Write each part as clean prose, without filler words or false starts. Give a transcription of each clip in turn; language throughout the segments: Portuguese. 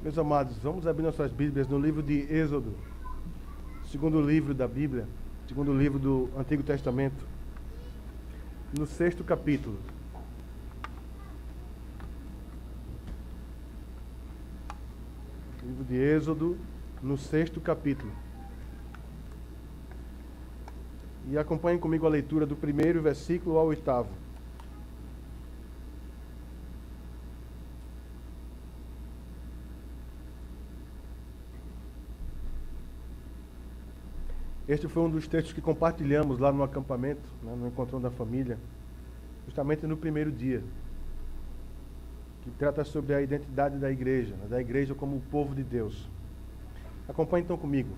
Meus amados, vamos abrir nossas Bíblias no livro de Êxodo, segundo livro da Bíblia, segundo livro do Antigo Testamento, no 6º capítulo. Livro de Êxodo, no 6º capítulo. E acompanhem comigo a leitura do 1º versículo ao 8º. Este foi um dos textos que compartilhamos lá no acampamento, no Encontrão da Família, justamente no primeiro dia, que trata sobre a identidade da igreja como o povo de Deus. Acompanhe então comigo.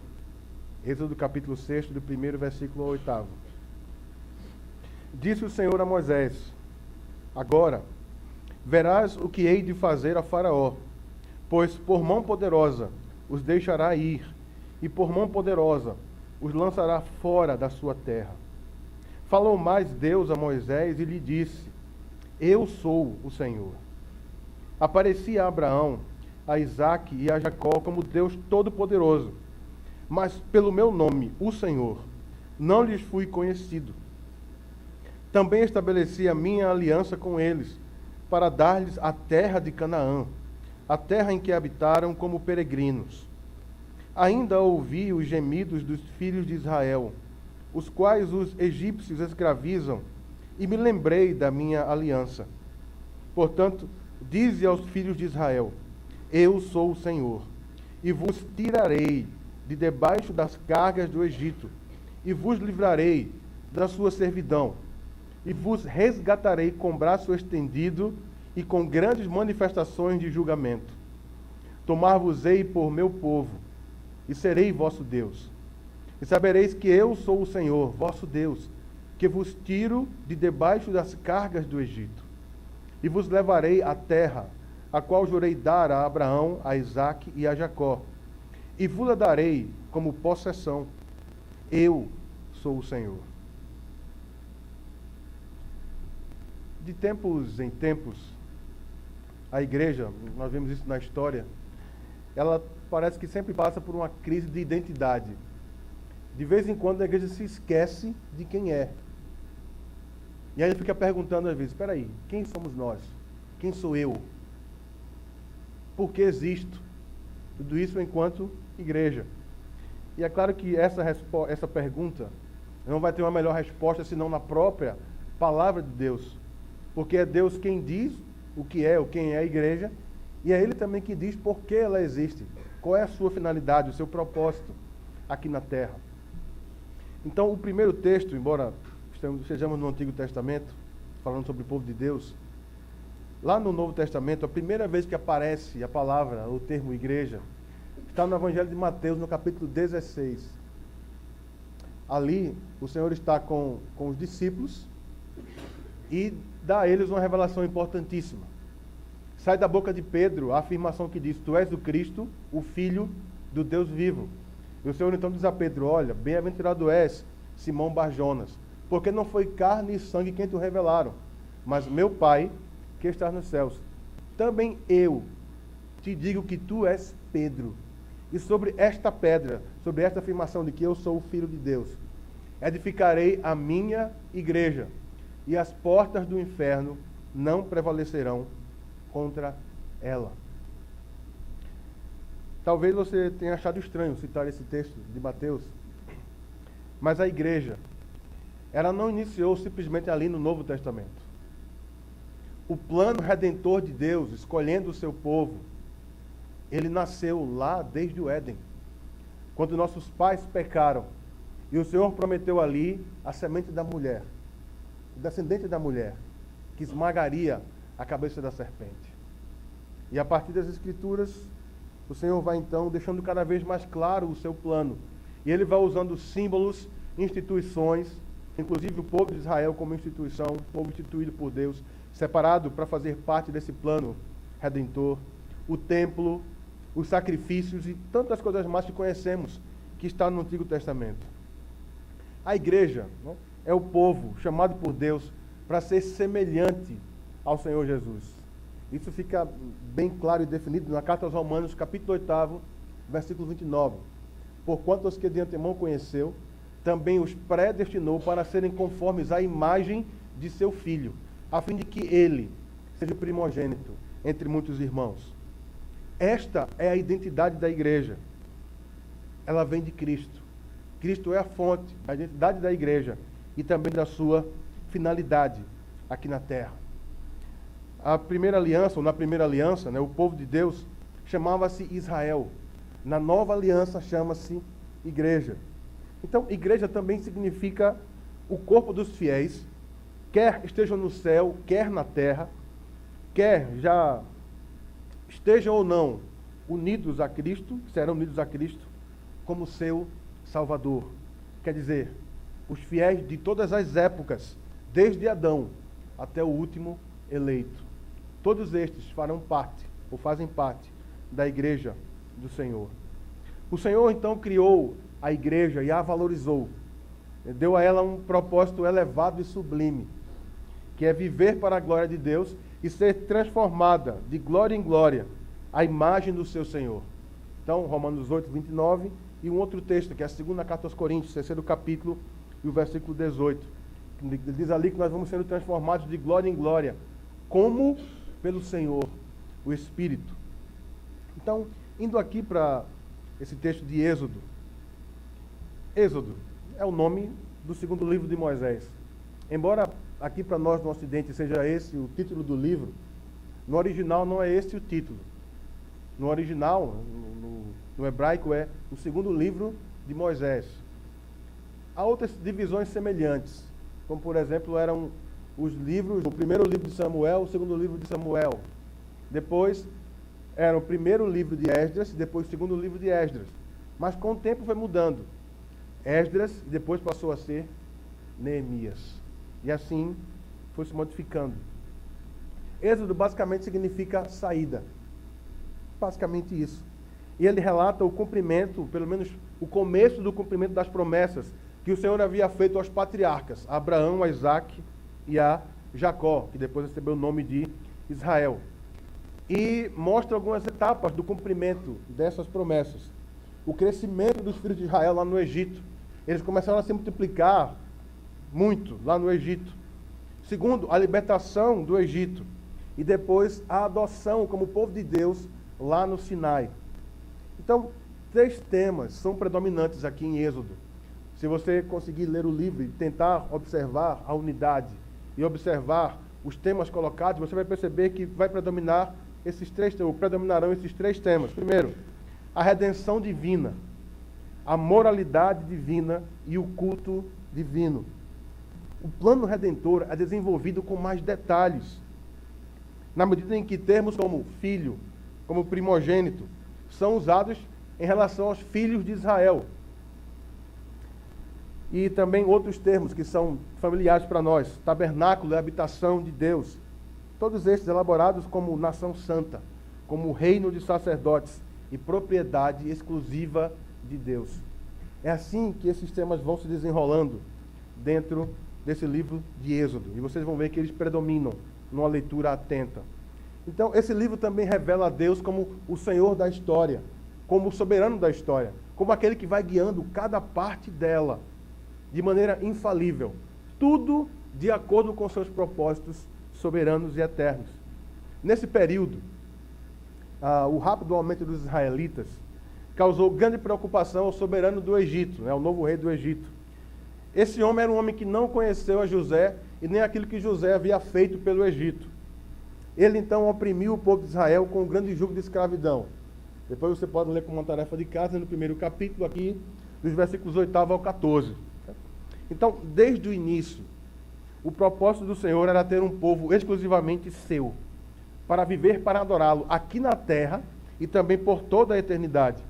Êxodo capítulo 6, do 1º versículo ao 8º. Disse o Senhor a Moisés: Agora verás o que hei de fazer a Faraó, pois por mão poderosa os deixará ir, e por mão poderosa os lançará fora da sua terra. Falou mais Deus a Moisés e lhe disse: Eu sou o Senhor. Apareci a Abraão, a Isaque e a Jacó como Deus Todo-Poderoso, mas pelo meu nome, o Senhor, não lhes fui conhecido. Também estabeleci a minha aliança com eles, para dar-lhes a terra de Canaã, a terra em que habitaram como peregrinos. Ainda ouvi os gemidos dos filhos de Israel, os quais os egípcios escravizam, e me lembrei da minha aliança. Portanto, dize aos filhos de Israel: Eu sou o Senhor, e vos tirarei de debaixo das cargas do Egito, e vos livrarei da sua servidão, e vos resgatarei com braço estendido e com grandes manifestações de julgamento. Tomar-vos-ei por meu povo, e serei vosso Deus. E sabereis que eu sou o Senhor, vosso Deus, que vos tiro de debaixo das cargas do Egito. E vos levarei à terra, a qual jurei dar a Abraão, a Isaque e a Jacó. E vos-la darei como possessão. Eu sou o Senhor. De tempos em tempos, a igreja, nós vemos isso na história, ela parece que sempre passa por uma crise de identidade. De vez em quando a igreja se esquece de quem é. E aí fica perguntando às vezes: espera aí, quem somos nós? Quem sou eu? Por que existo? Tudo isso enquanto igreja. E é claro que essa pergunta não vai ter uma melhor resposta senão na própria palavra de Deus. Porque é Deus quem diz o que é, ou quem é a igreja, e é Ele também que diz por que ela existe, qual é a sua finalidade, o seu propósito aqui na Terra. Então, o primeiro texto, embora estejamos no Antigo Testamento, falando sobre o povo de Deus, lá no Novo Testamento, a primeira vez que aparece a palavra, o termo igreja, está no Evangelho de Mateus, no capítulo 16. Ali, o Senhor está com os discípulos e dá a eles uma revelação importantíssima. Sai da boca de Pedro a afirmação que diz: Tu és o Cristo, o Filho do Deus vivo. E o Senhor então diz a Pedro: Olha, bem-aventurado és, Simão Barjonas, porque não foi carne e sangue quem te revelaram, mas meu Pai que está nos céus. Também eu te digo que tu és Pedro, e sobre esta pedra, sobre esta afirmação de que eu sou o Filho de Deus, edificarei a minha igreja, e as portas do inferno não prevalecerão contra ela. Talvez você tenha achado estranho citar esse texto de Mateus, mas a igreja, ela não iniciou simplesmente ali no Novo Testamento. O plano redentor de Deus, escolhendo o seu povo, ele nasceu lá desde o Éden, quando nossos pais pecaram, e o Senhor prometeu ali a semente da mulher, o descendente da mulher, que esmagaria a cabeça da serpente. E a partir das Escrituras, o Senhor vai então deixando cada vez mais claro o seu plano. E Ele vai usando símbolos, instituições, inclusive o povo de Israel como instituição, povo instituído por Deus, separado para fazer parte desse plano redentor, o templo, os sacrifícios e tantas coisas mais que conhecemos, que está no Antigo Testamento. A igreja, né, é o povo chamado por Deus para ser semelhante ao Senhor Jesus. Isso fica bem claro e definido na carta aos Romanos, capítulo 8, versículo 29. Porquanto os que de antemão conheceu, também os predestinou para serem conformes à imagem de seu Filho, a fim de que ele seja o primogênito entre muitos irmãos. Esta é a identidade da igreja. Ela vem de Cristo. Cristo é a fonte da identidade da igreja e também da sua finalidade aqui na terra. A primeira aliança, ou na primeira aliança, o povo de Deus chamava-se Israel. Na nova aliança chama-se igreja. Então, igreja também significa o corpo dos fiéis, quer estejam no céu, quer na terra, quer já estejam ou não unidos a Cristo, serão unidos a Cristo como seu Salvador. Quer dizer, os fiéis de todas as épocas, desde Adão até o último eleito. Todos estes farão parte, ou fazem parte, da igreja do Senhor. O Senhor, então, criou a igreja e a valorizou. Deu a ela um propósito elevado e sublime, que é viver para a glória de Deus e ser transformada de glória em glória à imagem do seu Senhor. Então, Romanos 8, 29, e um outro texto, que é a segunda carta aos Coríntios, terceiro capítulo, e o versículo 18. Diz ali que nós vamos sendo transformados de glória em glória, como pelo Senhor, o Espírito. Então, indo aqui para esse texto de Êxodo. Êxodo é o nome do segundo livro de Moisés. Embora aqui para nós no Ocidente seja esse o título do livro, no original não é esse o título. No original, no hebraico, é o segundo livro de Moisés. Há outras divisões semelhantes, como por exemplo eram os livros, o primeiro livro de Samuel, o segundo livro de Samuel. Depois era o primeiro livro de Esdras, depois o segundo livro de Esdras. Mas com o tempo foi mudando. Esdras, e depois passou a ser Neemias. E assim foi se modificando. Êxodo basicamente significa saída. Basicamente isso. E ele relata o cumprimento, pelo menos o começo do cumprimento das promessas que o Senhor havia feito aos patriarcas, a Abraão, a Isaac e a Jacó, que depois recebeu o nome de Israel. E mostra algumas etapas do cumprimento dessas promessas. O crescimento dos filhos de Israel lá no Egito. Eles começaram a se multiplicar muito lá no Egito. Segundo, a libertação do Egito. E depois a adoção como povo de Deus lá no Sinai. Então, 3 temas são predominantes aqui em Êxodo. Se você conseguir ler o livro e tentar observar a unidade e observar os temas colocados, você vai perceber que vai predominarão esses 3 temas. Primeiro, a redenção divina, a moralidade divina e o culto divino. O plano redentor é desenvolvido com mais detalhes, na medida em que termos como filho, como primogênito, são usados em relação aos filhos de Israel. E também outros termos que são familiares para nós. Tabernáculo é habitação de Deus. Todos estes elaborados como nação santa, como reino de sacerdotes e propriedade exclusiva de Deus. É assim que esses temas vão se desenrolando dentro desse livro de Êxodo. E vocês vão ver que eles predominam numa leitura atenta. Então, esse livro também revela a Deus como o Senhor da história, como o soberano da história, como aquele que vai guiando cada parte dela de maneira infalível. Tudo de acordo com seus propósitos soberanos e eternos. Nesse período, o rápido aumento dos israelitas causou grande preocupação ao soberano do Egito, o novo rei do Egito. Esse homem era um homem que não conheceu a José e nem aquilo que José havia feito pelo Egito. Ele então oprimiu o povo de Israel com um grande jugo de escravidão. Depois você pode ler como uma tarefa de casa no primeiro capítulo aqui, dos versículos 8 ao 14. Então, desde o início, o propósito do Senhor era ter um povo exclusivamente seu, para viver para adorá-lo aqui na terra e também por toda a eternidade.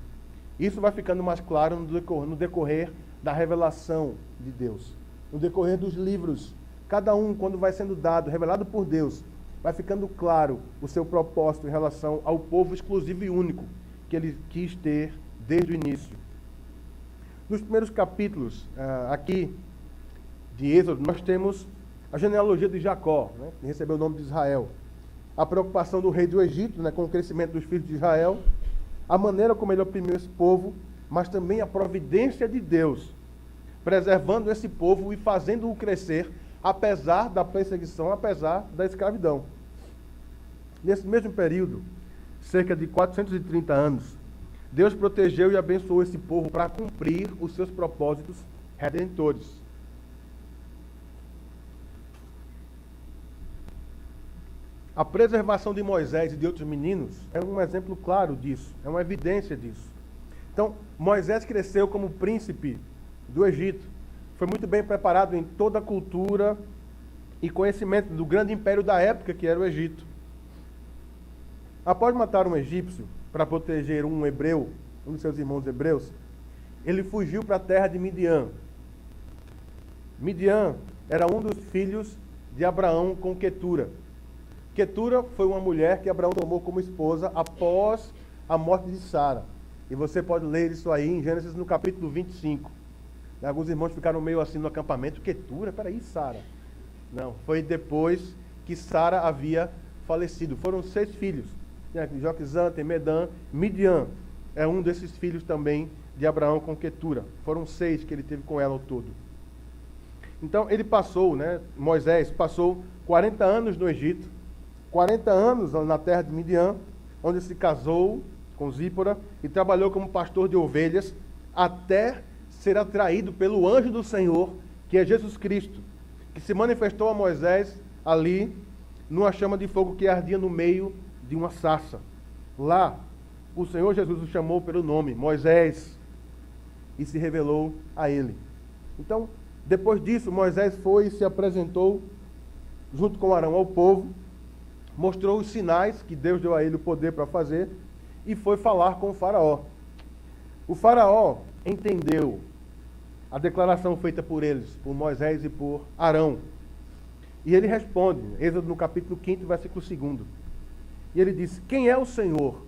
Isso vai ficando mais claro no decorrer da revelação de Deus, no decorrer dos livros. Cada um, quando vai sendo dado, revelado por Deus, vai ficando claro o seu propósito em relação ao povo exclusivo e único que ele quis ter desde o início. Nos primeiros capítulos aqui de Êxodo, nós temos a genealogia de Jacó, que recebeu o nome de Israel. a preocupação do rei do Egito, né, com o crescimento dos filhos de Israel, a maneira como ele oprimiu esse povo, mas também a providência de Deus, preservando esse povo e fazendo-o crescer, apesar da perseguição, apesar da escravidão. Nesse mesmo período, cerca de 430 anos, Deus protegeu e abençoou esse povo para cumprir os seus propósitos redentores. A preservação de Moisés e de outros meninos é um exemplo claro disso, é uma evidência disso. Então, Moisés cresceu como príncipe do Egito. Foi muito bem preparado em toda a cultura e conhecimento do grande império da época, que era o Egito. Após matar um egípcio para proteger um hebreu, um dos seus irmãos hebreus, ele fugiu para a terra de Midian. Midian era um dos filhos de Abraão com Quetura. Quetura foi uma mulher que Abraão tomou como esposa após a morte de Sara. E você pode ler isso aí em Gênesis no capítulo 25. Alguns irmãos ficaram meio assim no acampamento. Quetura? Peraí, Sara. Não, foi depois que Sara havia falecido. Foram 6 filhos. Joquizã, Temedã, Midian é um desses filhos também de Abraão com Quetura. Foram 6 que ele teve com ela ao todo. Então ele passou, Moisés passou 40 anos no Egito, 40 anos na terra de Midian, onde se casou com Zípora e trabalhou como pastor de ovelhas, até ser atraído pelo anjo do Senhor, que é Jesus Cristo, que se manifestou a Moisés ali, numa chama de fogo que ardia no meio de uma sarça. Lá, o Senhor Jesus o chamou pelo nome, Moisés, e se revelou a ele. Então, depois disso, Moisés foi e se apresentou junto com Arão ao povo, mostrou os sinais que Deus deu a ele o poder para fazer e foi falar com o faraó. O faraó entendeu a declaração feita por eles, por Moisés e por Arão. E ele responde, Êxodo no capítulo 5, versículo 2. E ele diz: quem é o Senhor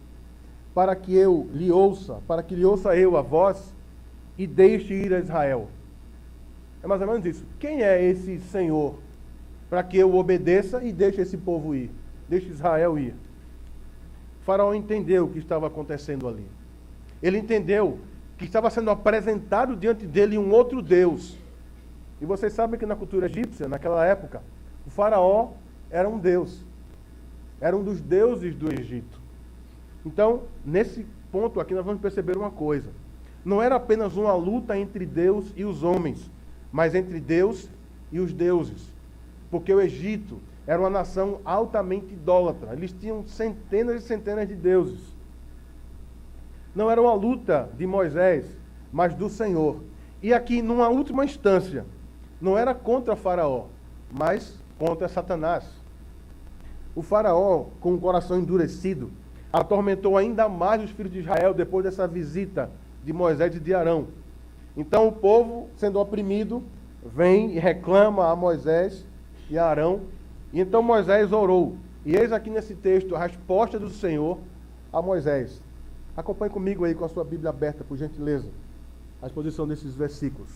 para que lhe ouça eu a voz e deixe ir a Israel? É mais ou menos isso. Quem é esse Senhor para que eu obedeça e deixe esse povo ir? Deixe Israel ir. O faraó entendeu o que estava acontecendo ali. Ele entendeu que estava sendo apresentado diante dele um outro Deus. E vocês sabem que na cultura egípcia, naquela época, o faraó era um deus. Era um dos deuses do Egito. Então, nesse ponto aqui, nós vamos perceber uma coisa. Não era apenas uma luta entre Deus e os homens, mas entre Deus e os deuses. Porque o Egito era uma nação altamente idólatra. Eles tinham centenas e centenas de deuses. Não era uma luta de Moisés, mas do Senhor. E aqui, numa última instância, não era contra Faraó, mas contra Satanás. O Faraó, com o coração endurecido, atormentou ainda mais os filhos de Israel depois dessa visita de Moisés e de Arão. Então o povo, sendo oprimido, vem e reclama a Moisés e a Arão. E então Moisés orou. E eis aqui nesse texto a resposta do Senhor a Moisés. Acompanhe comigo aí com a sua Bíblia aberta, por gentileza, a exposição desses versículos.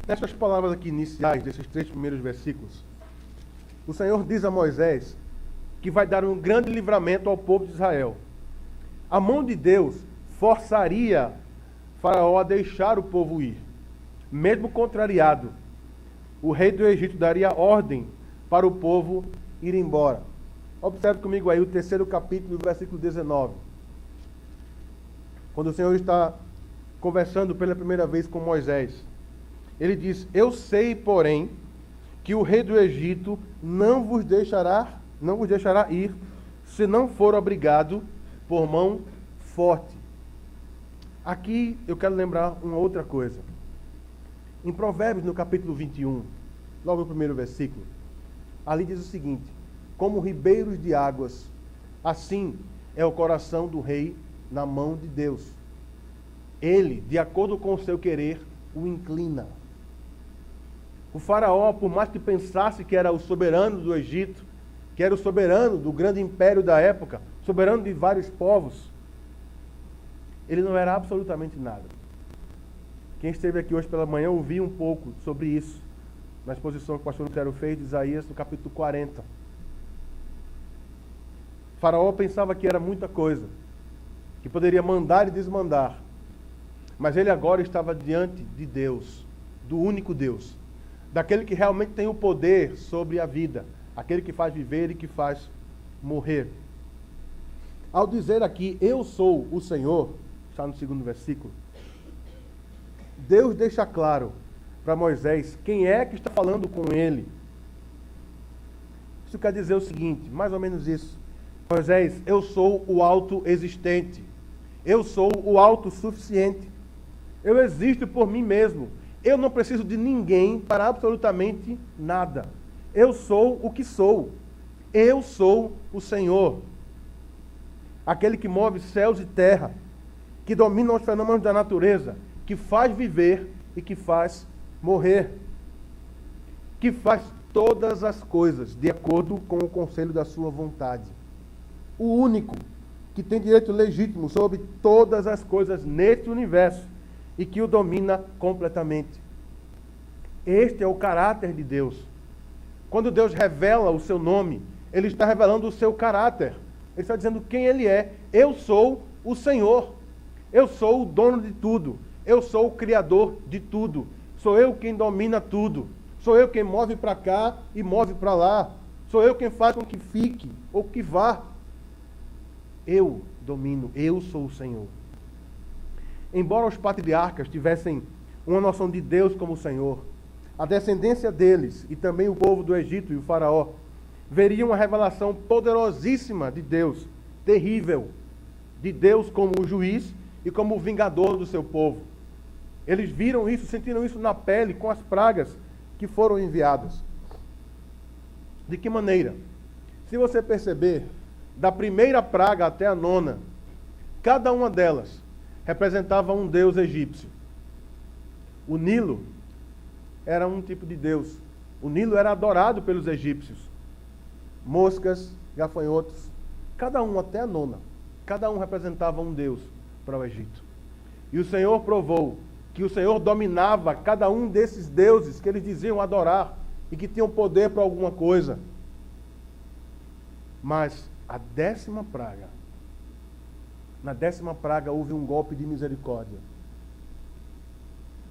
Nessas palavras aqui iniciais, desses 3 primeiros versículos, o Senhor diz a Moisés que vai dar um grande livramento ao povo de Israel. A mão de Deus forçaria Faraó a deixar o povo ir. Mesmo contrariado, o rei do Egito daria ordem para o povo ir embora. Observe comigo aí o 3º capítulo, versículo 19. Quando o Senhor está conversando pela primeira vez com Moisés, ele diz: eu sei, porém, que o rei do Egito não vos deixará ir, se não for obrigado por mão forte. Aqui eu quero lembrar uma outra coisa. Em Provérbios, no capítulo 21, logo no primeiro versículo, ali diz o seguinte: como ribeiros de águas, assim é o coração do rei na mão de Deus. Ele, de acordo com o seu querer, o inclina. O faraó, por mais que pensasse que era o soberano do Egito, que era o soberano do grande império da época, soberano de vários povos, ele não era absolutamente nada. Quem esteve aqui hoje pela manhã ouviu um pouco sobre isso, na exposição que o pastor Lutero fez de Isaías, no capítulo 40. Faraó pensava que era muita coisa, que poderia mandar e desmandar, mas ele agora estava diante de Deus, do único Deus, daquele que realmente tem o poder sobre a vida, aquele que faz viver e que faz morrer. Ao dizer aqui, eu sou o Senhor, está no segundo versículo, Deus deixa claro para Moisés quem é que está falando com ele. Isso quer dizer o seguinte, mais ou menos isso. Moisés, eu sou o autoexistente. Eu sou o autossuficiente. Eu existo por mim mesmo. Eu não preciso de ninguém para absolutamente nada. Eu sou o que sou. Eu sou o Senhor. Aquele que move céus e terra, que domina os fenômenos da natureza, que faz viver e que faz morrer, que faz todas as coisas de acordo com o conselho da sua vontade. O único que tem direito legítimo sobre todas as coisas neste universo e que o domina completamente. Este é o caráter de Deus. Quando Deus revela o seu nome, Ele está revelando o seu caráter. Ele está dizendo quem Ele é. Eu sou o Senhor. Eu sou o dono de tudo. Eu sou o Criador de tudo. Sou eu quem domina tudo. Sou eu quem move para cá e move para lá. Sou eu quem faz com que fique ou que vá. Eu domino, eu sou o Senhor. Embora os patriarcas tivessem uma noção de Deus como Senhor, a descendência deles e também o povo do Egito e o faraó veriam uma revelação poderosíssima de Deus, terrível, de Deus como o juiz e como o vingador do seu povo. Eles viram isso, sentiram isso na pele com as pragas que foram enviadas. De que maneira? Se você perceber, da primeira praga até a nona, cada uma delas representava um deus egípcio. O Nilo era um tipo de deus. O Nilo era adorado pelos egípcios. Moscas, gafanhotos, cada um até a nona, cada um representava um deus para o Egito. E o Senhor provou que o Senhor dominava cada um desses deuses que eles diziam adorar e que tinham poder para alguma coisa. Mas a 10ª praga, na 10ª praga houve um golpe de misericórdia.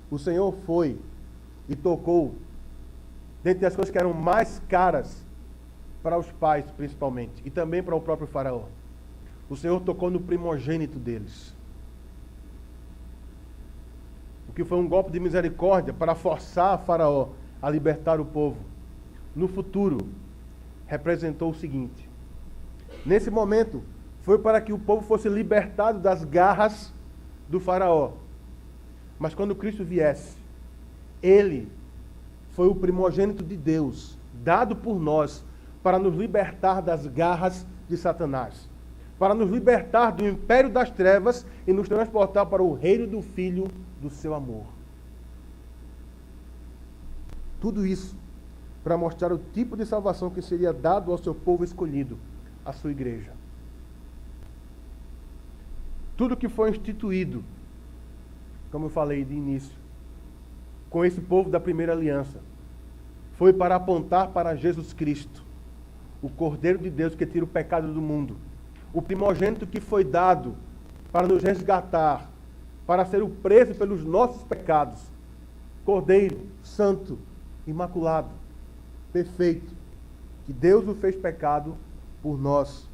O Senhor foi e tocou, dentre as coisas que eram mais caras para os pais, principalmente, e também para o próprio faraó. O Senhor tocou no primogênito deles. O que foi um golpe de misericórdia para forçar faraó a libertar o povo. No futuro, representou o seguinte: nesse momento, foi para que o povo fosse libertado das garras do faraó. Mas quando Cristo viesse, Ele foi o primogênito de Deus, dado por nós, para nos libertar das garras de Satanás, para nos libertar do império das trevas e nos transportar para o reino do Filho do seu amor. Tudo isso para mostrar o tipo de salvação que seria dado ao seu povo escolhido, a sua igreja. Tudo que foi instituído, como eu falei de início, com esse povo da primeira aliança, foi para apontar para Jesus Cristo, o Cordeiro de Deus que tira o pecado do mundo, o primogênito que foi dado para nos resgatar, para ser o preço pelos nossos pecados. Cordeiro, santo, imaculado, perfeito, que Deus o fez pecado por nós.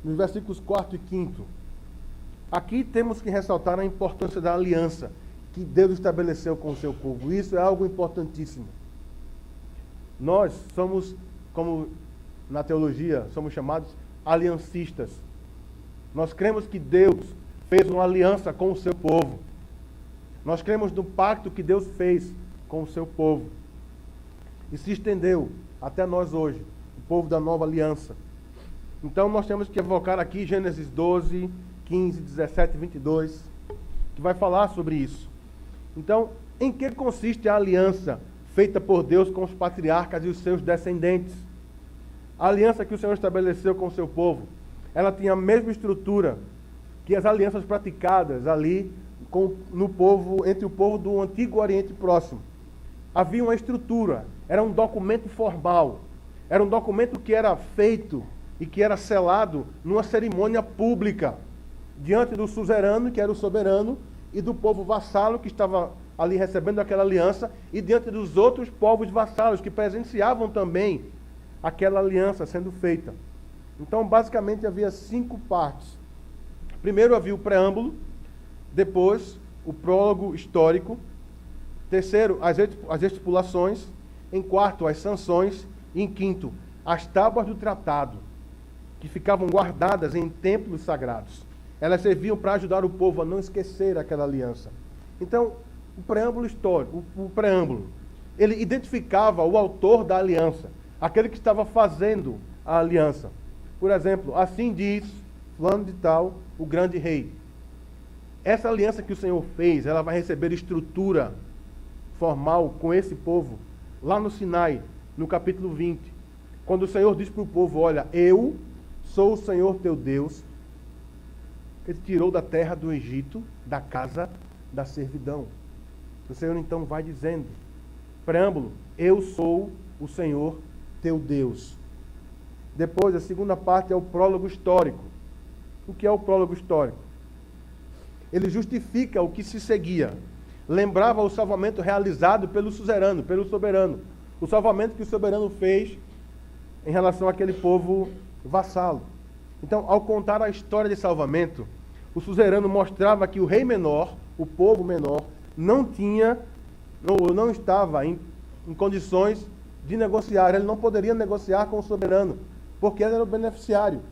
Nos versículos 4 e 5, aqui temos que ressaltar a importância da aliança que Deus estabeleceu com o seu povo. Isso é algo importantíssimo. Nós somos, como na teologia somos chamados, aliancistas. Nós cremos que Deus fez uma aliança com o seu povo. Nós cremos no pacto que Deus fez com o seu povo. E se estendeu até nós hoje, o povo da nova aliança. Então nós temos que evocar aqui Gênesis 12, 15, 17 e 22, que vai falar sobre isso. Então, em que consiste a aliança feita por Deus com os patriarcas e os seus descendentes? A aliança que o Senhor estabeleceu com o seu povo, ela tinha a mesma estrutura que as alianças praticadas ali entre o povo do Antigo Oriente Próximo. Havia uma estrutura, era um documento formal, era um documento que era feito e que era selado numa cerimônia pública, diante do suzerano, que era o soberano, e do povo vassalo, que estava ali recebendo aquela aliança, e diante dos outros povos vassalos, que presenciavam também aquela aliança sendo feita. Então, basicamente, havia 5 partes. Primeiro havia o preâmbulo, depois o prólogo histórico, terceiro, as estipulações, em quarto, as sanções, e em quinto, as tábuas do tratado, que ficavam guardadas em templos sagrados. Elas serviam para ajudar o povo a não esquecer aquela aliança. Então, o preâmbulo histórico, o preâmbulo, ele identificava o autor da aliança, aquele que estava fazendo a aliança. Por exemplo, assim diz fulano de tal, o grande rei. Essa aliança que o Senhor fez, ela vai receber estrutura formal com esse povo, lá no Sinai, no capítulo 20. Quando o Senhor diz para o povo, olha, eu sou o Senhor teu Deus, que te tirou da terra do Egito, da casa da servidão. O Senhor então vai dizendo, preâmbulo, eu sou o Senhor teu Deus. Depois, a segunda parte é o prólogo histórico. O que é o prólogo histórico? Ele justifica o que se seguia. Lembrava o salvamento realizado pelo suzerano, pelo soberano. O salvamento que o soberano fez em relação àquele povo vassalo. Então, ao contar a história de salvamento, o suzerano mostrava que o rei menor, o povo menor, não estava em condições de negociar. Ele não poderia negociar com o soberano, porque ele era o beneficiário.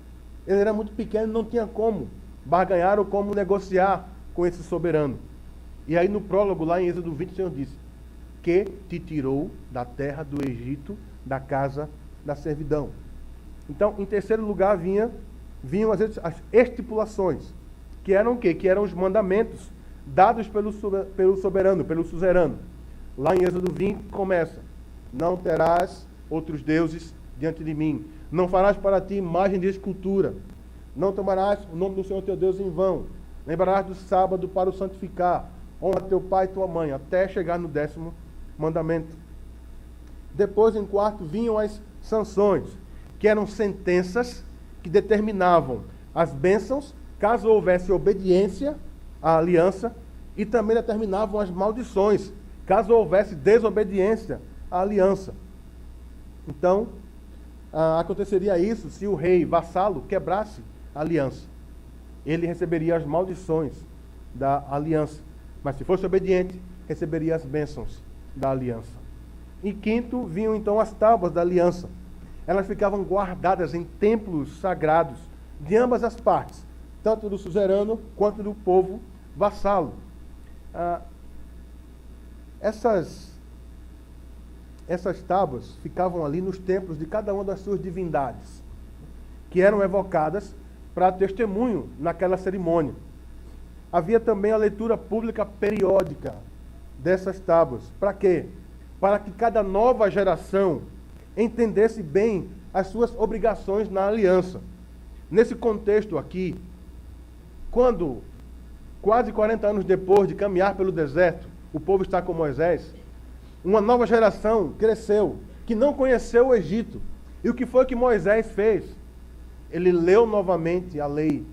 Ele era muito pequeno, não tinha como barganhar ou como negociar com esse soberano. E aí no prólogo, lá em Êxodo 20, o Senhor disse, que te tirou da terra do Egito, da casa da servidão. Então, em terceiro lugar, vinham as estipulações, que eram o quê? Que eram os mandamentos dados pelo soberano, pelo suzerano. Lá em Êxodo 20 começa, não terás outros deuses diante de mim, não farás para ti imagem de escultura, não tomarás o nome do Senhor teu Deus em vão, lembrarás do sábado para o santificar, honra teu pai e tua mãe, até chegar no 10º mandamento. Depois, em quarto, vinham as sanções, que eram sentenças que determinavam as bênçãos, caso houvesse obediência à aliança, e também determinavam as maldições, caso houvesse desobediência à aliança. Então, aconteceria isso se o rei vassalo quebrasse a aliança. Ele receberia as maldições da aliança. Mas se fosse obediente, receberia as bênçãos da aliança. E quinto, vinham então as tábuas da aliança. Elas ficavam guardadas em templos sagrados de ambas as partes, tanto do suzerano quanto do povo vassalo. Essas tábuas ficavam ali nos templos de cada uma das suas divindades, que eram evocadas para testemunho naquela cerimônia. Havia também a leitura pública periódica dessas tábuas. Para quê? Para que cada nova geração entendesse bem as suas obrigações na aliança. Nesse contexto aqui, quando, quase 40 anos depois de caminhar pelo deserto, o povo está com Moisés, uma nova geração cresceu, que não conheceu o Egito. E o que foi que Moisés fez? Ele leu novamente a lei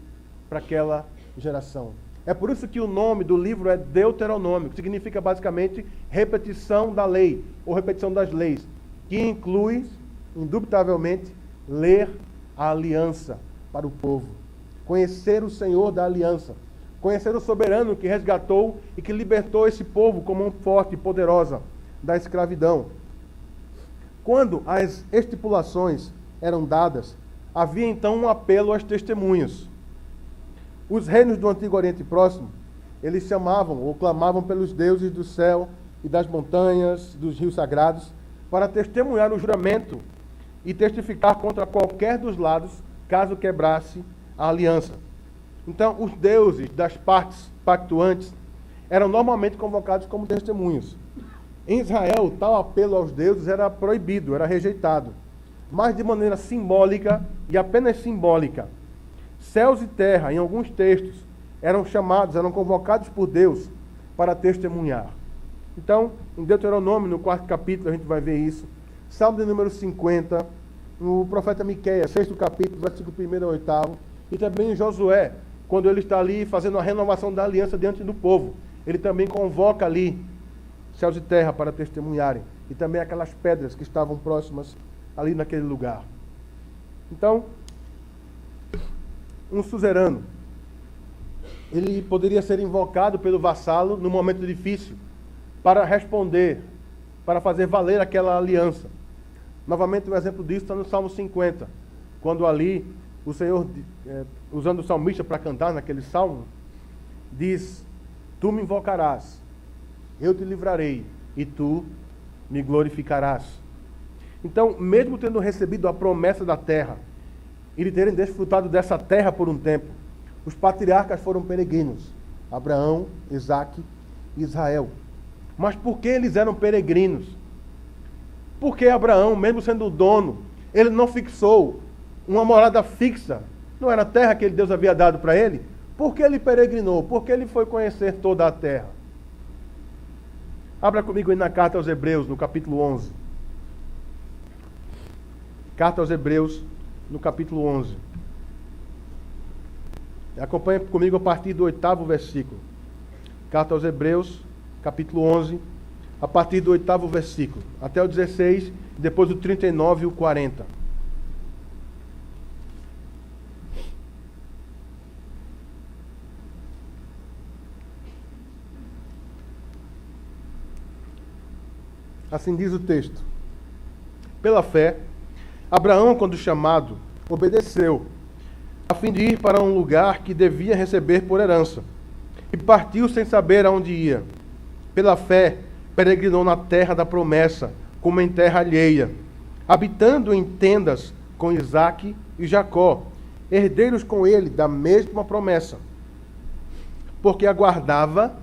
para aquela geração. É por isso que o nome do livro é Deuteronômio, que significa basicamente repetição da lei, ou repetição das leis, que inclui, indubitavelmente, ler a aliança para o povo. Conhecer o Senhor da aliança. Conhecer o soberano que resgatou e que libertou esse povo como mão forte e poderosa da escravidão. Quando as estipulações eram dadas, havia então um apelo às testemunhas. Os reinos do Antigo Oriente Próximo, eles chamavam ou clamavam pelos deuses do céu e das montanhas, dos rios sagrados, para testemunhar o juramento e testificar contra qualquer dos lados, caso quebrasse a aliança. Então, os deuses das partes pactuantes eram normalmente convocados como testemunhas. Em Israel, tal apelo aos deuses era proibido, era rejeitado, mas de maneira simbólica e apenas simbólica. Céus e terra, em alguns textos, eram chamados, eram convocados por Deus para testemunhar. Então, em Deuteronômio, no 4º capítulo, a gente vai ver isso. Salmo de número 50, no profeta Miqueias, 6º capítulo, versículo 1 ao 8º, e também em Josué, quando ele está ali fazendo a renovação da aliança diante do povo. Ele também convoca ali céus e terra para testemunharem, e também aquelas pedras que estavam próximas ali naquele lugar. Então, um suzerano, ele poderia ser invocado pelo vassalo no momento difícil, para responder, para fazer valer aquela aliança. Novamente, um exemplo disso está no Salmo 50, quando ali o Senhor, usando o salmista para cantar naquele salmo, diz: tu me invocarás, eu te livrarei, e tu me glorificarás. Então, mesmo tendo recebido a promessa da terra, e de terem desfrutado dessa terra por um tempo, os patriarcas foram peregrinos, Abraão, Isaque e Israel. Mas por que eles eram peregrinos? Porque Abraão, mesmo sendo o dono, ele não fixou uma morada fixa. Não era a terra que Deus havia dado para ele. Por que ele peregrinou? Porque ele foi conhecer toda a terra. Abra comigo aí na carta aos Hebreus, no capítulo 11. Carta aos Hebreus, no capítulo 11. Acompanhe comigo a partir do 8º versículo. Carta aos Hebreus, capítulo 11, a partir do 8º versículo, até o 16, depois o 39 e o 40. Assim diz o texto: pela fé, Abraão, quando chamado, obedeceu, a fim de ir para um lugar que devia receber por herança, e partiu sem saber aonde ia. Pela fé, peregrinou na terra da promessa, como em terra alheia, habitando em tendas com Isaque e Jacó, herdeiros com ele da mesma promessa. Porque aguardava,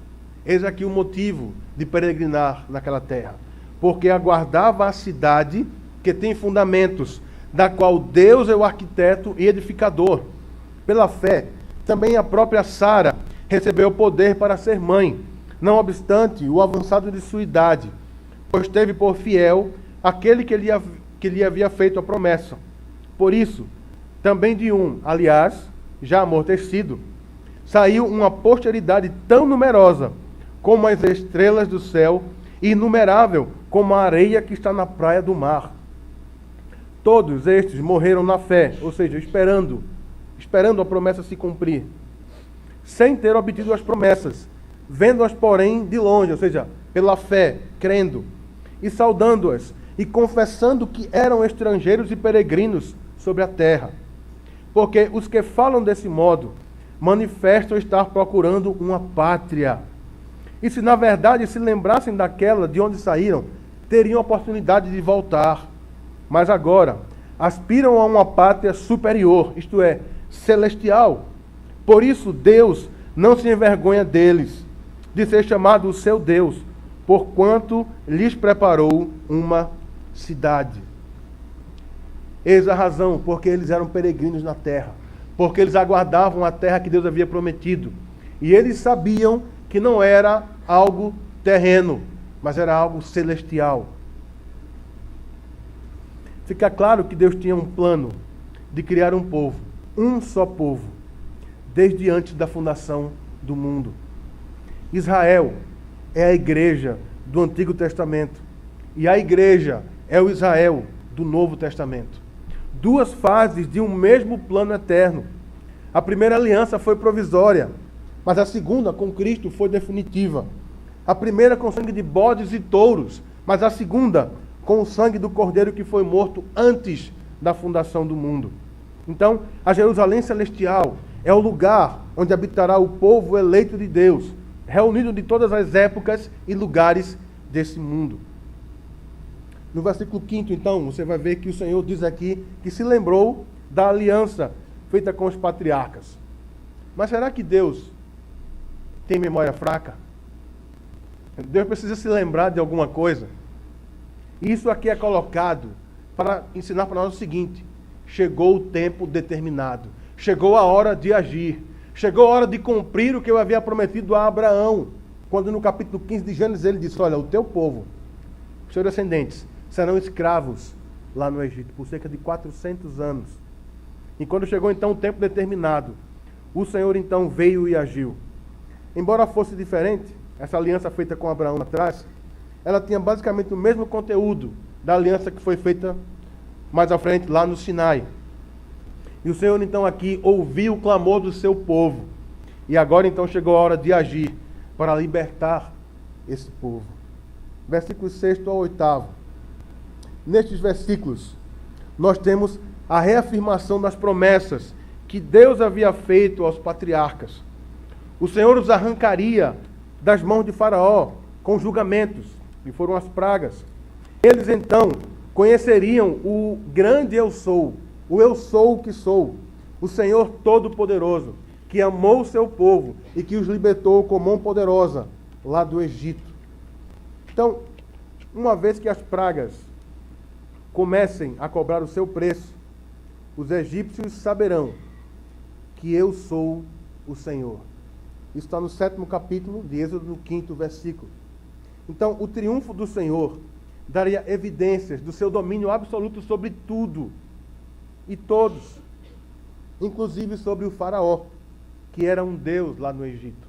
eis aqui o motivo de peregrinar naquela terra, porque aguardava a cidade que tem fundamentos, da qual Deus é o arquiteto e edificador. Pela fé, também a própria Sara recebeu o poder para ser mãe, não obstante o avançado de sua idade, pois teve por fiel aquele que lhe havia feito a promessa. Por isso, também de aliás, já amortecido, saiu uma posteridade tão numerosa como as estrelas do céu e inumerável como a areia que está na praia do mar. Todos estes morreram na fé, ou seja, esperando a promessa se cumprir, sem ter obtido as promessas, vendo-as, porém, de longe, ou seja, pela fé, crendo, e saudando-as, e confessando que eram estrangeiros e peregrinos sobre a terra. Porque os que falam desse modo manifestam estar procurando uma pátria. E se na verdade se lembrassem daquela de onde saíram, teriam oportunidade de voltar. Mas agora aspiram a uma pátria superior, isto é, celestial. Por isso Deus não se envergonha deles, de ser chamado o seu Deus, porquanto lhes preparou uma cidade. Eis a razão, porque eles eram peregrinos na terra, porque eles aguardavam a terra que Deus havia prometido. E eles sabiam que não era algo terreno, mas era algo celestial. Fica claro que Deus tinha um plano de criar um povo, um só povo, desde antes da fundação do mundo. Israel é a igreja do Antigo Testamento e a igreja é o Israel do Novo Testamento. Duas fases de um mesmo plano eterno. A primeira aliança foi provisória, mas a segunda com Cristo foi definitiva. A primeira com sangue de bodes e touros, mas a segunda com o sangue do Cordeiro que foi morto antes da fundação do mundo. Então, a Jerusalém Celestial é o lugar onde habitará o povo eleito de Deus, reunido de todas as épocas e lugares desse mundo. No versículo 5, então, você vai ver que o Senhor diz aqui que se lembrou da aliança feita com os patriarcas. Mas será que Deus tem memória fraca? Deus precisa se lembrar de alguma coisa? Isso aqui é colocado para ensinar para nós o seguinte: chegou o tempo determinado, chegou a hora de agir, Chegou a hora de cumprir o que eu havia prometido a Abraão, quando no capítulo 15 de Gênesis ele disse, olha, o teu povo, os seus descendentes, serão escravos lá no Egito, por cerca de 400 anos. E quando chegou então o tempo determinado, o Senhor então veio e agiu. Embora fosse diferente, essa aliança feita com Abraão lá atrás, ela tinha basicamente o mesmo conteúdo da aliança que foi feita mais à frente, lá no Sinai. E o Senhor então aqui ouviu o clamor do seu povo. E agora então chegou a hora de agir para libertar esse povo. Versículos 6 ao 8. Nestes versículos, nós temos a reafirmação das promessas que Deus havia feito aos patriarcas. O Senhor os arrancaria das mãos de Faraó com julgamentos, e foram as pragas. Eles então conheceriam o grande eu sou, o eu sou o que sou, o Senhor Todo-Poderoso, que amou o seu povo e que os libertou com mão poderosa lá do Egito. Então, uma vez que as pragas comecem a cobrar o seu preço, os egípcios saberão que eu sou o Senhor. Isso está no 7º capítulo de Êxodo, no 5º versículo. Então, o triunfo do Senhor daria evidências do seu domínio absoluto sobre tudo e todos, inclusive sobre o Faraó, que era um deus lá no Egito.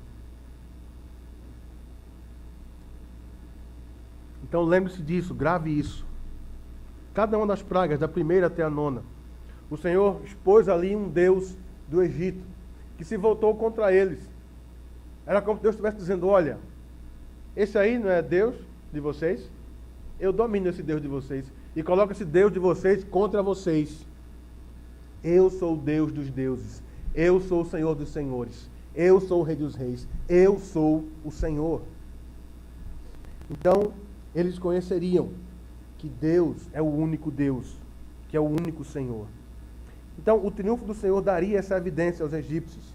Então, lembre-se disso, grave isso. Cada uma das pragas, da primeira até a 9ª, o Senhor expôs ali um deus do Egito, que se voltou contra eles. Era como se Deus estivesse dizendo, olha, esse aí não é Deus de vocês, eu domino esse Deus de vocês, e coloco esse Deus de vocês contra vocês. Eu sou o Deus dos deuses, eu sou o Senhor dos senhores, eu sou o Rei dos reis, eu sou o Senhor. Então, eles conheceriam que Deus é o único Deus, que é o único Senhor. Então, o triunfo do Senhor daria essa evidência aos egípcios.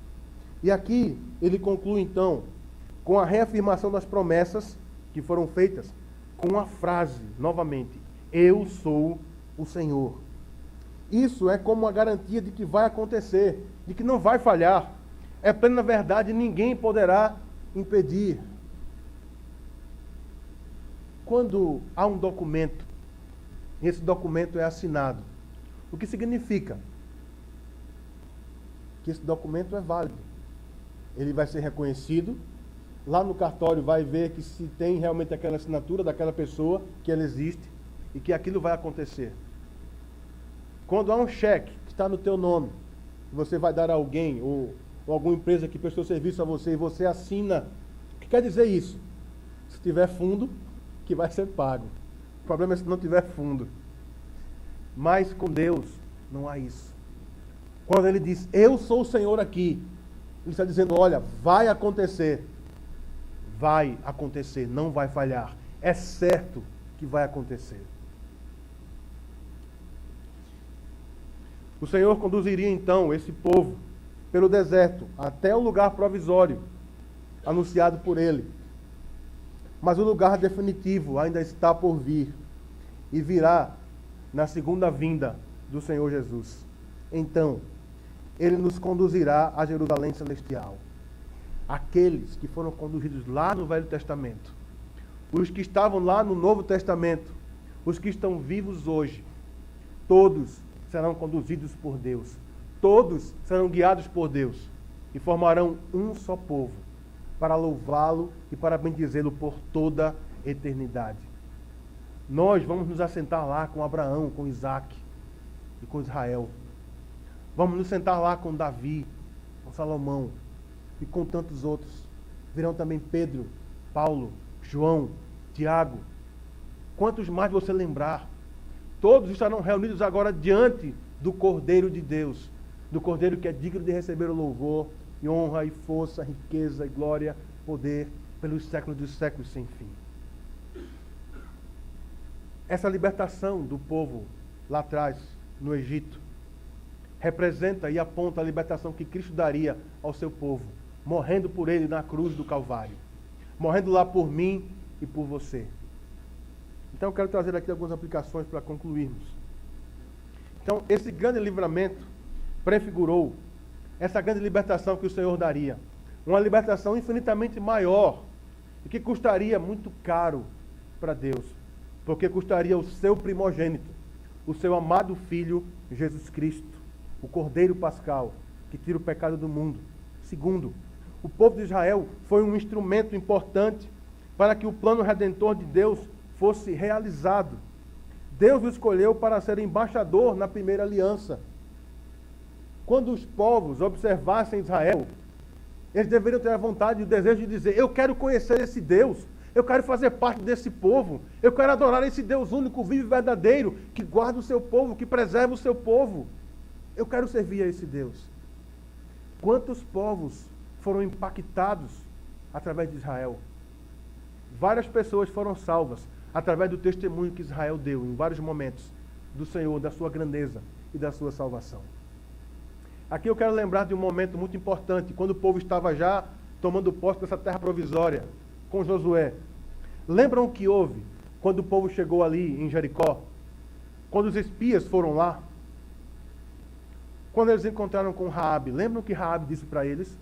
E aqui, ele conclui, então, com a reafirmação das promessas que foram feitas, com a frase, novamente, eu sou o Senhor. Isso é como uma garantia de que vai acontecer, de que não vai falhar. É plena verdade, ninguém poderá impedir. Quando há um documento, e esse documento é assinado, o que significa? Que esse documento é válido. Ele vai ser reconhecido, lá no cartório vai ver que se tem realmente aquela assinatura daquela pessoa, que ela existe, e que aquilo vai acontecer. Quando há um cheque que está no teu nome, que você vai dar a alguém, ou alguma empresa que prestou serviço a você, e você assina, o que quer dizer isso? Se tiver fundo, que vai ser pago. O problema é se não tiver fundo. Mas com Deus não há isso. Quando ele diz, eu sou o Senhor aqui, ele está dizendo, olha, vai acontecer. Vai acontecer, não vai falhar. É certo que vai acontecer. O Senhor conduziria então esse povo pelo deserto até o lugar provisório anunciado por ele. Mas o lugar definitivo ainda está por vir e virá na segunda vinda do Senhor Jesus. Então, ele nos conduzirá a Jerusalém celestial. Aqueles que foram conduzidos lá no Velho Testamento, os que estavam lá no Novo Testamento, os que estão vivos hoje, todos serão conduzidos por Deus. Todos serão guiados por Deus e formarão um só povo para louvá-lo e para bendizê-lo por toda a eternidade. Nós vamos nos assentar lá com Abraão, com Isaac e com Israel. Vamos nos sentar lá com Davi, com Salomão e com tantos outros. Virão também Pedro, Paulo, João, Tiago. Quantos mais você lembrar? Todos estarão reunidos agora diante do Cordeiro de Deus, do Cordeiro que é digno de receber o louvor, e honra, e força, riqueza, e glória, poder, pelos séculos dos séculos sem fim. Essa libertação do povo lá atrás, no Egito, representa e aponta a libertação que Cristo daria ao seu povo, morrendo por ele na cruz do Calvário, morrendo lá por mim e por você. Então eu quero trazer aqui algumas aplicações para concluirmos. Então, esse grande livramento prefigurou essa grande libertação que o Senhor daria. Uma libertação infinitamente maior e que custaria muito caro para Deus, porque custaria o seu primogênito, o seu amado Filho Jesus Cristo, o Cordeiro Pascal, que tira o pecado do mundo. Segundo, o povo de Israel foi um instrumento importante para que o plano redentor de Deus fosse realizado. Deus o escolheu para ser embaixador na primeira aliança. Quando os povos observassem Israel, eles deveriam ter a vontade e o desejo de dizer: eu quero conhecer esse Deus, eu quero fazer parte desse povo, eu quero adorar esse Deus único, vivo e verdadeiro, que guarda o seu povo, que preserva o seu povo. Eu quero servir a esse Deus. Quantos povos foram impactados através de Israel? Várias pessoas foram salvas através do testemunho que Israel deu em vários momentos do Senhor, da sua grandeza e da sua salvação. Aqui eu quero lembrar de um momento muito importante, quando o povo estava já tomando posse dessa terra provisória, com Josué. Lembram o que houve quando o povo chegou ali em Jericó? Quando os espias foram lá? Quando eles encontraram com Raabe, lembram o que Raabe disse para eles?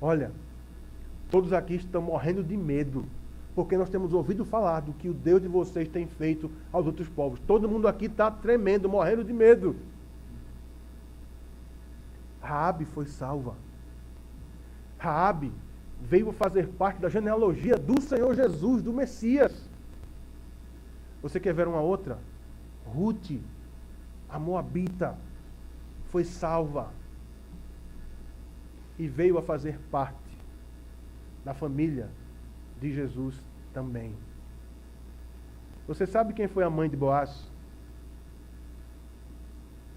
Olha, todos aqui estão morrendo de medo, porque nós temos ouvido falar do que o Deus de vocês tem feito aos outros povos. Todo mundo aqui está tremendo, morrendo de medo. Raabe foi salva. Raabe veio fazer parte da genealogia do Senhor Jesus, do Messias. Você quer ver uma outra? Ruth, a moabita, foi salva e veio a fazer parte da família de Jesus também. Você sabe quem foi a mãe de Boaz?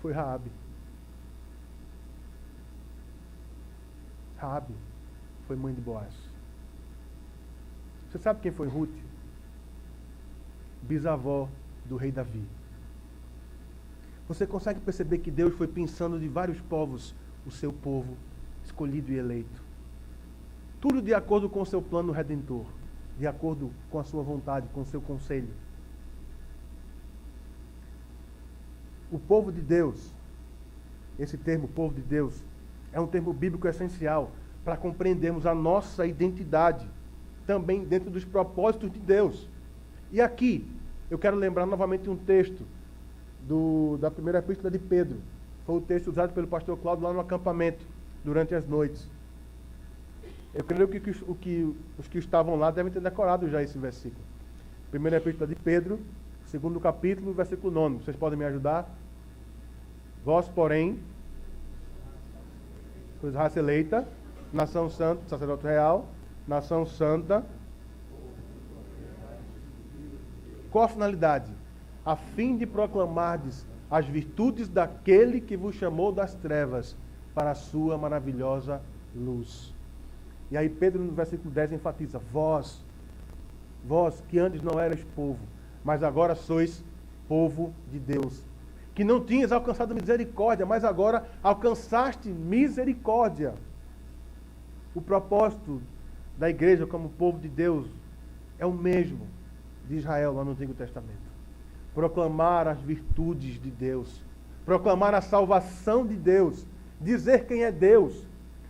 Foi Raabe. Raabe foi mãe de Boaz. Você sabe quem foi Ruth? Bisavó do rei Davi. Você consegue perceber que Deus foi pensando de vários povos o seu povo escolhido e eleito. Tudo de acordo com o seu plano redentor, de acordo com a sua vontade, com o seu conselho. O povo de Deus, esse termo, povo de Deus, é um termo bíblico essencial para compreendermos a nossa identidade, também dentro dos propósitos de Deus. E aqui, eu quero lembrar novamente um texto da primeira epístola de Pedro. Foi o texto usado pelo pastor Cláudio lá no acampamento, durante as noites. Eu creio que os que estavam lá devem ter decorado já esse versículo. Primeira epístola de Pedro, segundo capítulo, versículo 9. Vocês podem me ajudar? Vós, porém, sois raça eleita, nação santa, sacerdote real, nação santa. Qual a finalidade? A fim de proclamardes as virtudes daquele que vos chamou das trevas para a sua maravilhosa luz. E aí Pedro no versículo 10 enfatiza: vós que antes não erais povo, mas agora sois povo de Deus, que não tinhas alcançado misericórdia, mas agora alcançaste misericórdia. O propósito da igreja como povo de Deus é o mesmo de Israel lá no Antigo Testamento. Proclamar as virtudes de Deus, proclamar a salvação de Deus, dizer quem é Deus,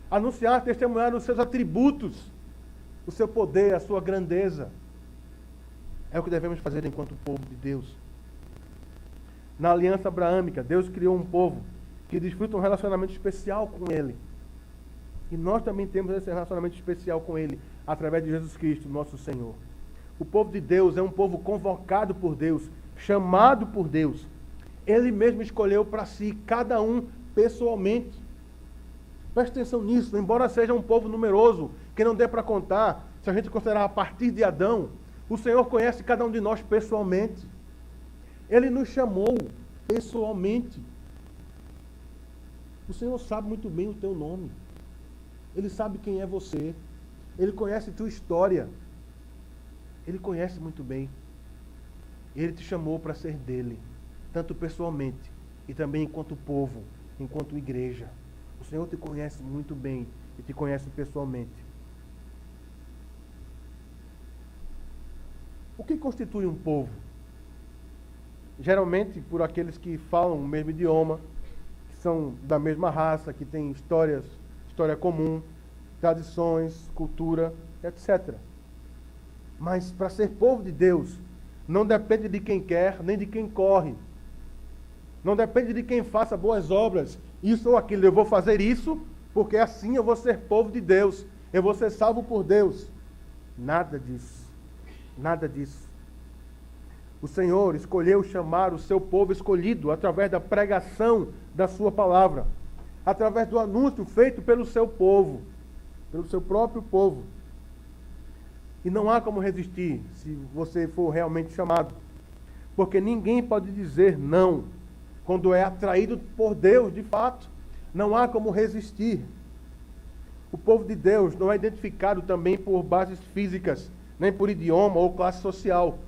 anunciar, testemunhar os seus atributos, o seu poder, a sua grandeza. É o que devemos fazer enquanto povo de Deus. Na aliança abraâmica, Deus criou um povo que desfruta um relacionamento especial com Ele. E nós também temos esse relacionamento especial com Ele, através de Jesus Cristo, nosso Senhor. O povo de Deus é um povo convocado por Deus, chamado por Deus. Ele mesmo escolheu para si, cada um pessoalmente. Preste atenção nisso, embora seja um povo numeroso, que não dê para contar, se a gente considerar a partir de Adão, o Senhor conhece cada um de nós pessoalmente. Ele nos chamou pessoalmente. O Senhor sabe muito bem o teu nome. Ele sabe quem é você. Ele conhece tua história. Ele conhece muito bem. Ele te chamou para ser dele, tanto pessoalmente e também enquanto povo, enquanto igreja. O Senhor te conhece muito bem e te conhece pessoalmente. O que constitui um povo? Geralmente por aqueles que falam o mesmo idioma, que são da mesma raça, que têm histórias história comum, tradições, cultura, etc. Mas para ser povo de Deus, não depende de quem quer, nem de quem corre. Não depende de quem faça boas obras, isso ou aquilo. Eu vou fazer isso, porque assim eu vou ser povo de Deus. Eu vou ser salvo por Deus. Nada disso. Nada disso. O Senhor escolheu chamar o seu povo escolhido através da pregação da sua palavra, através do anúncio feito pelo seu povo, pelo seu próprio povo. E não há como resistir se você for realmente chamado, porque ninguém pode dizer não quando é atraído por Deus de fato. Não há como resistir. O povo de Deus não é identificado também por bases físicas, nem por idioma ou classe social.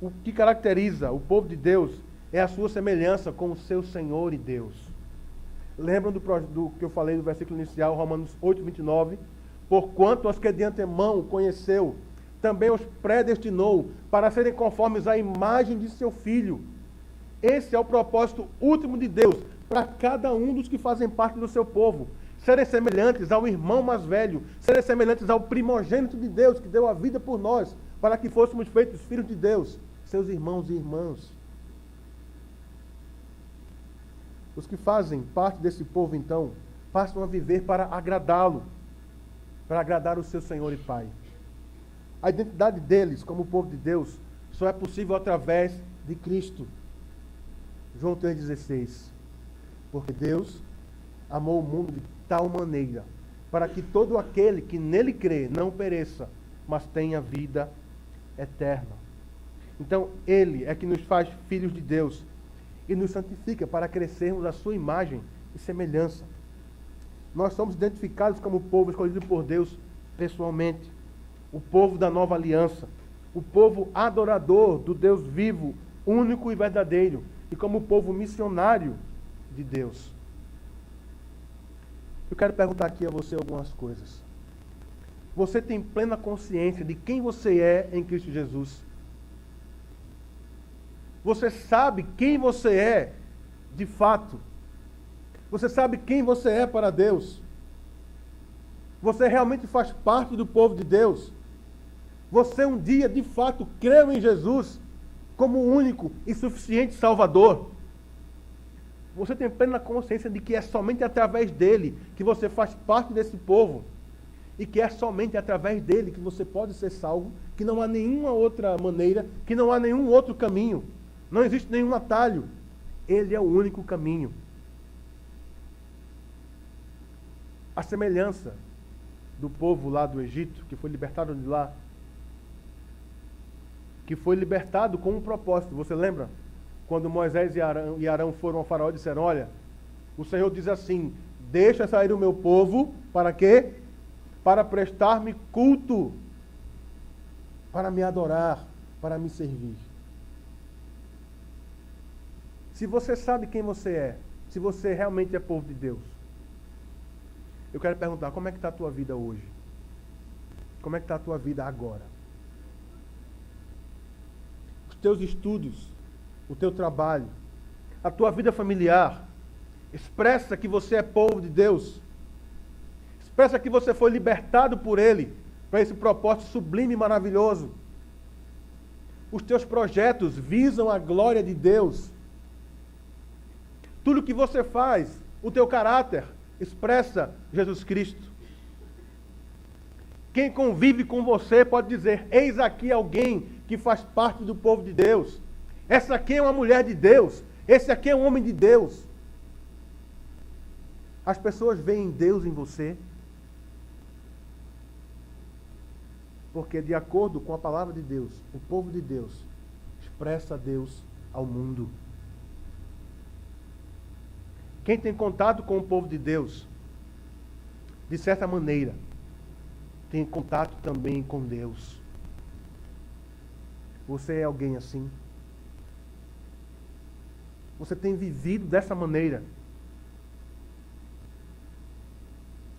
O que caracteriza o povo de Deus é a sua semelhança com o seu Senhor e Deus. Lembram do que eu falei no versículo inicial, Romanos 8, 29? Porquanto os que de antemão conheceu, também os predestinou para serem conformes à imagem de seu Filho. Esse é o propósito último de Deus para cada um dos que fazem parte do seu povo. Serem semelhantes ao irmão mais velho, serem semelhantes ao primogênito de Deus, que deu a vida por nós, para que fôssemos feitos filhos de Deus, seus irmãos e irmãs. Os que fazem parte desse povo, então, passam a viver para agradá-lo, para agradar o seu Senhor e Pai. A identidade deles, como povo de Deus, só é possível através de Cristo. João 3,16. Porque Deus amou o mundo de tal maneira, para que todo aquele que nele crê não pereça, mas tenha vida eterna. Então, Ele é que nos faz filhos de Deus e nos santifica para crescermos à sua imagem e semelhança. Nós somos identificados como povo escolhido por Deus pessoalmente, o povo da nova aliança, o povo adorador do Deus vivo, único e verdadeiro, e como povo missionário de Deus. Eu quero perguntar aqui a você algumas coisas. Você tem plena consciência de quem você é em Cristo Jesus? Você sabe quem você é de fato? Você sabe quem você é para Deus? Você realmente faz parte do povo de Deus? Você um dia, de fato, creu em Jesus como o único e suficiente Salvador? Você tem plena consciência de que é somente através dele que você faz parte desse povo? E que é somente através dele que você pode ser salvo, que não há nenhuma outra maneira, que não há nenhum outro caminho. Não existe nenhum atalho. Ele é o único caminho. A semelhança do povo lá do Egito, que foi libertado de lá, que foi libertado com um propósito. Você lembra? Quando Moisés e Arão foram ao faraó e disseram, olha, o Senhor diz assim, deixa sair o meu povo, para quê? Para prestar-me culto, para me adorar, para me servir. Se você sabe quem você é, se você realmente é povo de Deus, eu quero perguntar, como é que está a tua vida hoje? Como é que está a tua vida agora? Os teus estudos, o teu trabalho, a tua vida familiar, expressa que você é povo de Deus. Expressa que você foi libertado por Ele, para esse propósito sublime e maravilhoso. Os teus projetos visam a glória de Deus. Tudo que você faz, o teu caráter, expressa Jesus Cristo. Quem convive com você pode dizer, eis aqui alguém que faz parte do povo de Deus. Essa aqui é uma mulher de Deus. Esse aqui é um homem de Deus. As pessoas veem Deus em você. Porque, de acordo com a palavra de Deus, o povo de Deus expressa Deus ao mundo. Quem tem contato com o povo de Deus, de certa maneira, tem contato também com Deus. Você é alguém assim? Você tem vivido dessa maneira?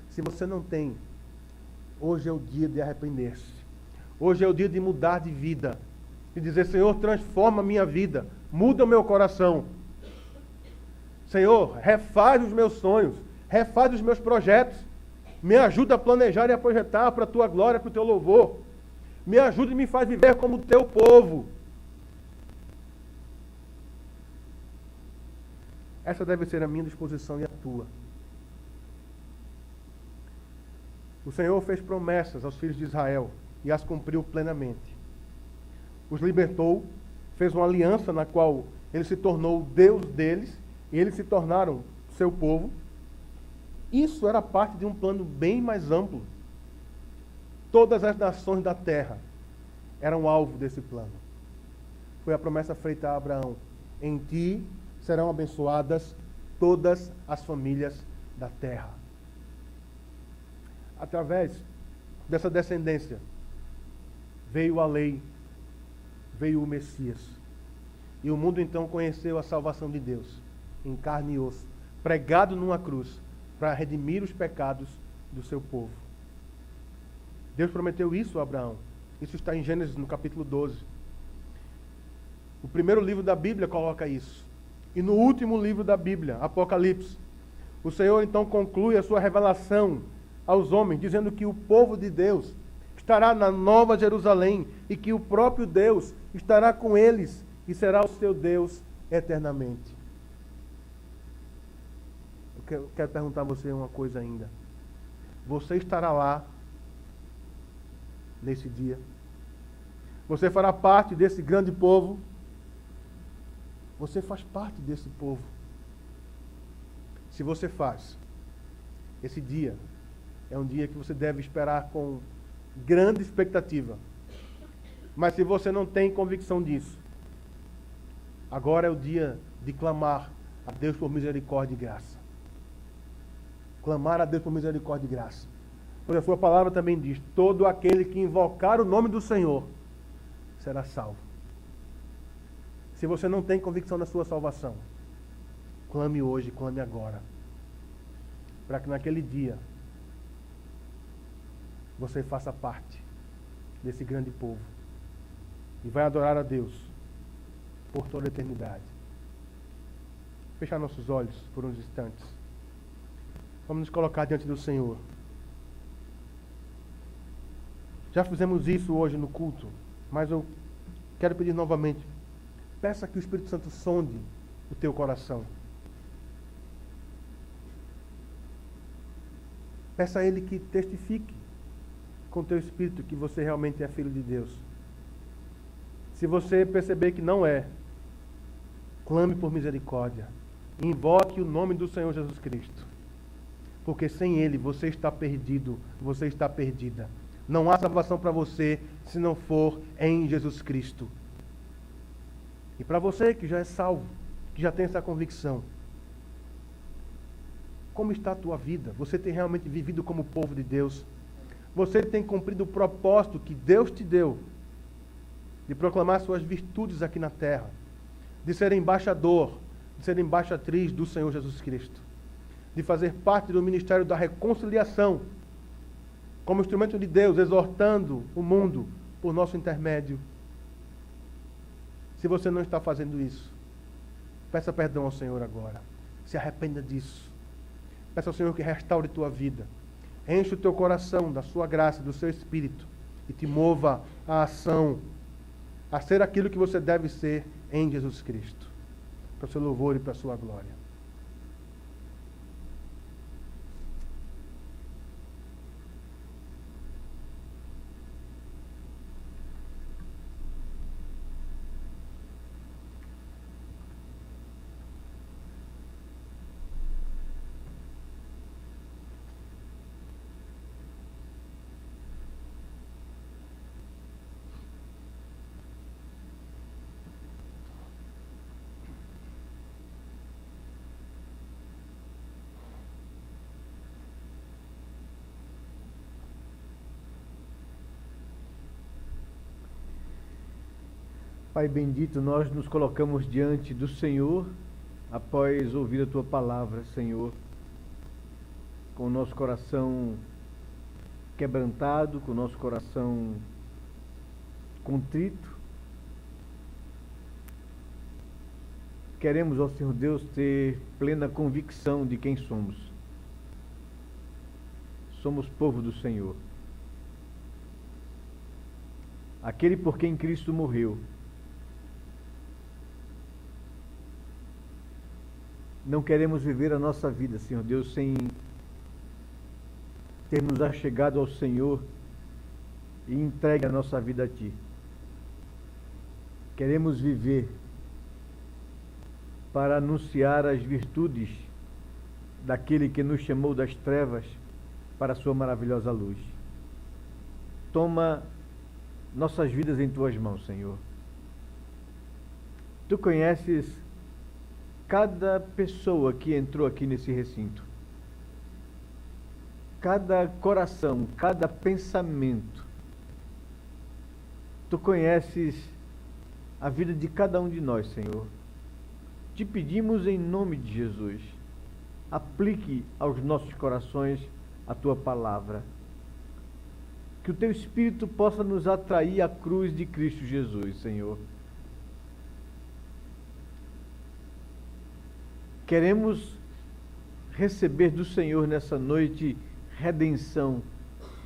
Se você não tem, hoje é o dia de arrepender-se. Hoje é o dia de mudar de vida. De dizer, Senhor, transforma a minha vida. Muda o meu coração. Senhor, refaz os meus sonhos. Refaz os meus projetos. Me ajuda a planejar e a projetar para a tua glória, para o teu louvor. Me ajuda e me faz viver como o teu povo. Essa deve ser a minha disposição e a tua. O Senhor fez promessas aos filhos de Israel e as cumpriu plenamente. Os libertou, fez uma aliança na qual ele se tornou o Deus deles e eles se tornaram seu povo. Isso era parte de um plano bem mais amplo. Todas as nações da terra eram alvo desse plano. Foi a promessa feita a Abraão: em ti serão abençoadas todas as famílias da terra. Através dessa descendência veio a lei, veio o Messias. E o mundo então conheceu a salvação de Deus, em carne e osso, pregado numa cruz, para redimir os pecados do seu povo. Deus prometeu isso a Abraão. Isso está em Gênesis, no capítulo 12. O primeiro livro da Bíblia coloca isso. E no último livro da Bíblia, Apocalipse, o Senhor então conclui a sua revelação aos homens, dizendo que o povo de Deus estará na Nova Jerusalém e que o próprio Deus estará com eles e será o seu Deus eternamente. Eu quero perguntar a você uma coisa ainda. Você estará lá nesse dia? Você fará parte desse grande povo? Você faz parte desse povo. Se você faz, esse dia é um dia que você deve esperar com grande expectativa. Mas se você não tem convicção disso, agora é o dia de clamar a Deus por misericórdia e graça. Clamar a Deus por misericórdia e graça. Pois a sua palavra também diz: todo aquele que invocar o nome do Senhor será salvo. Se você não tem convicção da sua salvação, clame hoje, clame agora. Para que naquele dia você faça parte desse grande povo e vai adorar a Deus por toda a eternidade. Fechar nossos olhos por uns instantes. Vamos nos colocar diante do Senhor. Já fizemos isso hoje no culto, mas eu quero pedir novamente. Peça que o Espírito Santo sonde o teu coração. Peça a Ele que testifique com o teu espírito que você realmente é filho de Deus. Se você perceber que não é, clame por misericórdia. Invoque o nome do Senhor Jesus Cristo. Porque sem Ele você está perdido, você está perdida. Não há salvação para você se não for em Jesus Cristo. E para você que já é salvo, que já tem essa convicção, como está a tua vida? Você tem realmente vivido como povo de Deus? Você tem cumprido o propósito que Deus te deu de proclamar suas virtudes aqui na terra, de ser embaixador, de ser embaixatriz do Senhor Jesus Cristo, de fazer parte do ministério da reconciliação, como instrumento de Deus, exortando o mundo por nosso intermédio. Se você não está fazendo isso, peça perdão ao Senhor agora. Se arrependa disso. Peça ao Senhor que restaure tua vida. Enche o teu coração da sua graça, do seu espírito e te mova à ação, a ser aquilo que você deve ser em Jesus Cristo, para o seu louvor e para a sua glória. Pai bendito, nós nos colocamos diante do Senhor após ouvir a Tua palavra, Senhor, com o nosso coração quebrantado, com o nosso coração contrito. Queremos, ó Senhor Deus, ter plena convicção de quem somos. somos povo do Senhor. Aquele por quem Cristo morreu. Não queremos viver a nossa vida, Senhor Deus, sem termos achegado ao Senhor e entregue a nossa vida a Ti. Queremos viver para anunciar as virtudes daquele que nos chamou das trevas para a sua maravilhosa luz. Toma nossas vidas em Tuas mãos, Senhor. Tu conheces cada pessoa que entrou aqui nesse recinto, cada coração, cada pensamento. Tu conheces a vida de cada um de nós, Senhor. Te pedimos em nome de Jesus, aplique aos nossos corações a Tua palavra. Que o Teu Espírito possa nos atrair à cruz de Cristo Jesus, Senhor. Queremos receber do Senhor nessa noite redenção,